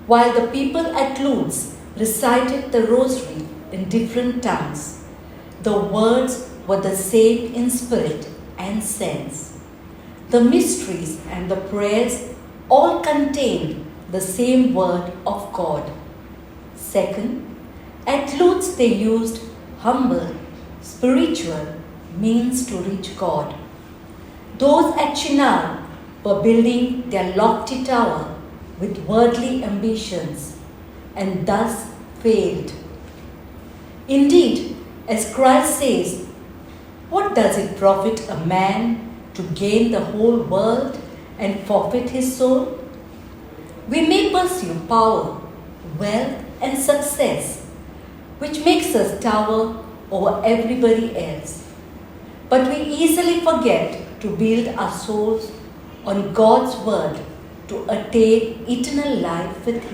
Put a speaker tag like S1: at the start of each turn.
S1: while the people at Lourdes recited the rosary in different tongues. The words were the same in spirit and sense. The mysteries and the prayers all contained the same word of God. Second, at Lourdes they used humble, spiritual means to reach God. Those at Chinar were building their lofty tower with worldly ambitions and thus failed. Indeed, as Christ says, what does it profit a man to gain the whole world and forfeit his soul? We may pursue power, wealth, and success, which makes us tower over everybody else. But we easily forget to build our souls on God's word to attain eternal life with Him.